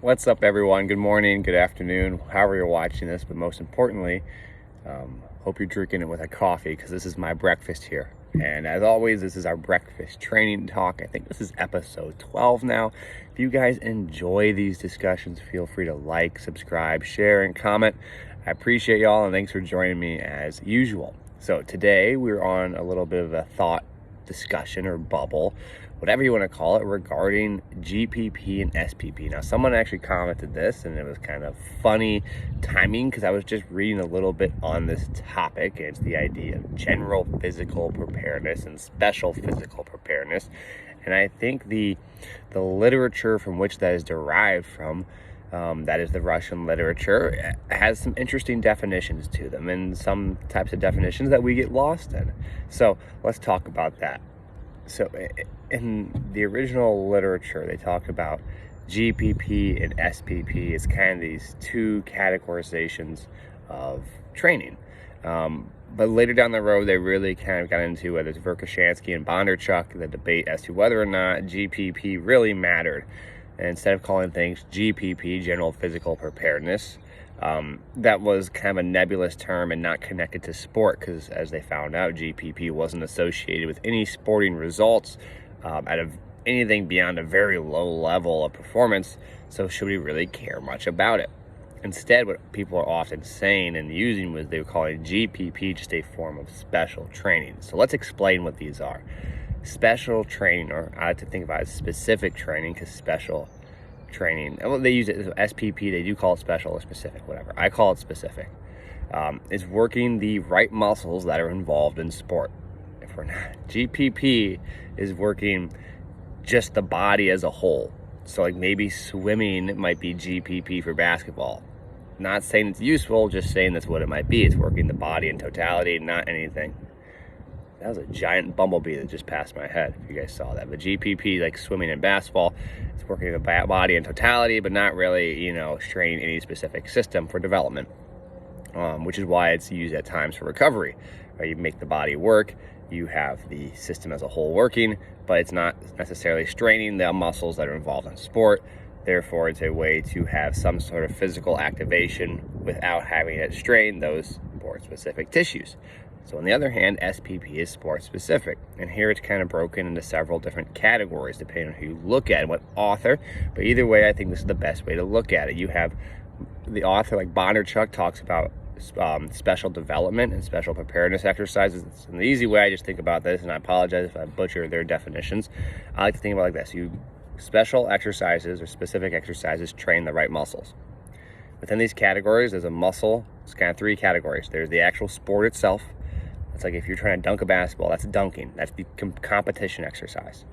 What's up, everyone? Good morning, good afternoon, however you're watching this, but most importantly, hope you're drinking it with a coffee, because this is my breakfast here. And as always, this is our breakfast training talk. I think this is episode 12 now. If you guys enjoy these discussions, feel free to like, subscribe, share, and comment. I appreciate y'all, and thanks for joining me as usual. So today we're on a little bit of a thought discussion or bubble, whatever you want to call it, regarding GPP and SPP. Now, someone actually commented this, and it was kind of funny timing because I was just reading a little bit on this topic. And it's the idea of general physical preparedness and special physical preparedness. And I think the literature from which that is derived from, that is the Russian literature, has some interesting definitions to them and some types of definitions that we get lost in. So let's talk about that. So in the original literature, they talk about GPP and SPP as kind of these two categorizations of training. But later down the road, they really kind of got into, whether it's Verkhoshansky and Bondarchuk, the debate as to whether or not GPP really mattered. And instead of calling things GPP, general physical preparedness, that was kind of a nebulous term and not connected to sport, because as they found out, GPP wasn't associated with any sporting results out of anything beyond a very low level of performance. So should we really care much about it? Instead, what people are often saying and using was they were calling GPP just a form of special training. So let's explain what these are. Special training, or I like to think about it as specific training, because special training, well, they use it as SPP, they do call it special or specific, whatever. I call it specific. Is working the right muscles that are involved in sport. If we're not, GPP is working just the body as a whole. So like maybe swimming might be GPP for basketball. Not saying it's useful, just saying that's what it might be. It's working the body in totality, not anything. That was a giant bumblebee that just passed my head, if you guys saw that. But GPP, like swimming and basketball, it's working the body in totality, but not really, straining any specific system for development, which is why it's used at times for recovery. Right? You make the body work, you have the system as a whole working, but it's not necessarily straining the muscles that are involved in sport. Therefore, it's a way to have some sort of physical activation without having it strain those sport-specific tissues. So on the other hand, SPP is sport specific, and here it's kind of broken into several different categories depending on who you look at and what author. But either way, I think this is the best way to look at it. You have the author like Bondarchuk talks about special development and special preparedness exercises. And the easy way I just think about this, and I apologize if I butcher their definitions, I like to think about it like this. Special exercises or specific exercises train the right muscles. Within these categories, there's a muscle. It's kind of three categories. There's the actual sport itself. It's like if you're trying to dunk a basketball, that's dunking. That's the competition exercise.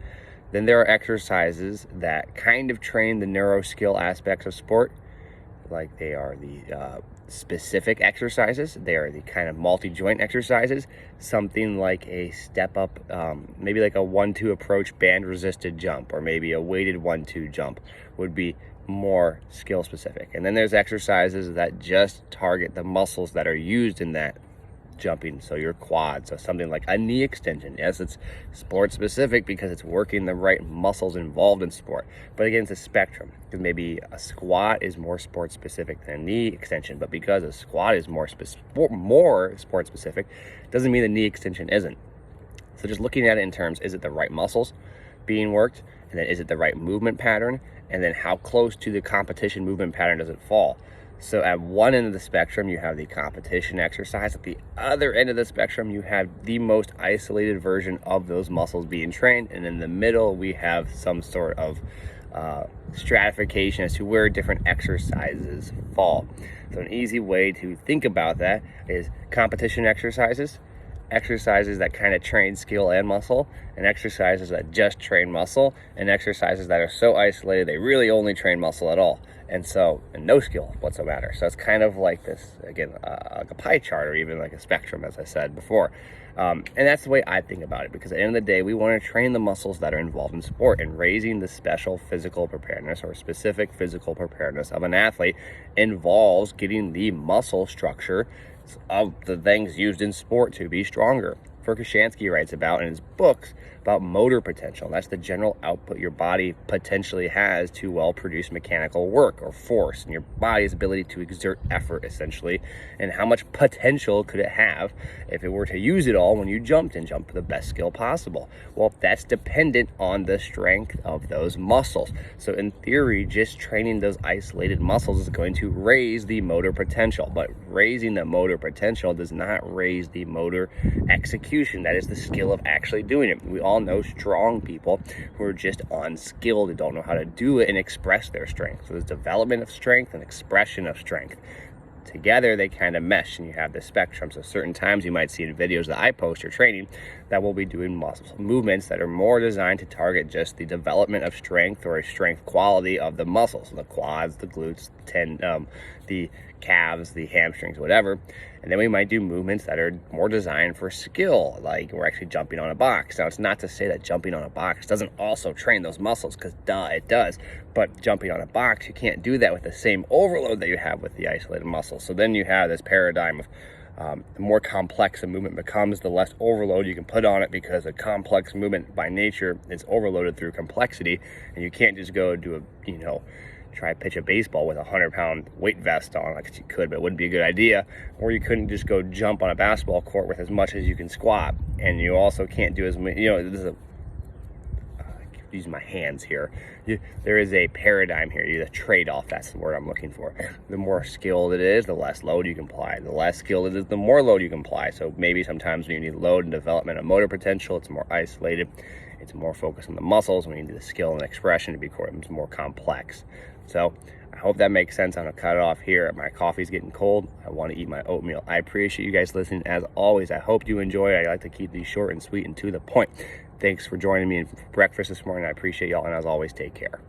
Then there are exercises that kind of train the neuro skill aspects of sport. Like they are the specific exercises. They are the kind of multi-joint exercises. Something like a step up, maybe like a 1-2 approach band resisted jump, or maybe a weighted 1-2 jump would be more skill specific. And then there's exercises that just target the muscles that are used in that jumping, so your quads. So something like a knee extension, yes, it's sport specific because it's working the right muscles involved in sport. But again, it's a spectrum, because maybe a squat is more sport specific than a knee extension, but because a squat is more sport specific doesn't mean the knee extension isn't. So just looking at it in terms, is it the right muscles being worked, and then is it the right movement pattern, and then how close to the competition movement pattern does it fall? So at one end of the spectrum, you have the competition exercise. At the other end of the spectrum, you have the most isolated version of those muscles being trained. And in the middle, we have some sort of stratification as to where different exercises fall. So an easy way to think about that is competition exercises that kind of train skill and muscle, and exercises that just train muscle, and exercises that are so isolated they really only train muscle at all, and no skill whatsoever. So it's kind of like this, again, like a pie chart, or even like a spectrum, as I said before. And that's the way I think about it, because at the end of the day, we want to train the muscles that are involved in sport, and raising the special physical preparedness or specific physical preparedness of an athlete involves getting the muscle structure of the things used in sport to be stronger. Verkhoshansky writes about in his books about motor potential. That's the general output your body potentially has to well produce mechanical work or force, and your body's ability to exert effort essentially, and how much potential could it have if it were to use it all when you jumped and jumped with the best skill possible. Well, that's dependent on the strength of those muscles. So in theory, just training those isolated muscles is going to raise the motor potential, but raising the motor potential does not raise the motor execution. That is the skill of actually doing it. We all know strong people who are just unskilled, who don't know how to do it and express their strength. So there's development of strength and expression of strength. Together they kind of mesh, and you have the spectrum. So certain times you might see in videos that I post or training that we'll be doing muscle movements that are more designed to target just the development of strength or a strength quality of the muscles, the quads, the glutes, the calves, the hamstrings, whatever. And then we might do movements that are more designed for skill, like we're actually jumping on a box. Now, it's not to say that jumping on a box doesn't also train those muscles, because duh, it does. But jumping on a box, you can't do that with the same overload that you have with the isolated muscles. So then you have this paradigm of the more complex a movement becomes, the less overload you can put on it, because a complex movement by nature is overloaded through complexity, and you can't just go do try pitch a baseball with a 100-pound weight vest on. Like, you could, but it wouldn't be a good idea. Or you couldn't just go jump on a basketball court with as much as you can squat, and you also can't do as many. This is use my hands here. There is a paradigm here, a trade-off. That's the word I'm looking for. The more skilled it is, the less load you can apply. The less skilled it is, the more load you can apply. So maybe sometimes when you need load and development of motor potential, it's more isolated. It's more focused on the muscles. When you need the skill and expression to be more complex. So I hope that makes sense. I'm gonna cut it off here. My coffee's getting cold. I want to eat my oatmeal. I appreciate you guys listening as always. I hope you enjoy it. I like to keep these short and sweet and to the point. Thanks for joining me for breakfast this morning. I appreciate y'all, and as always, take care.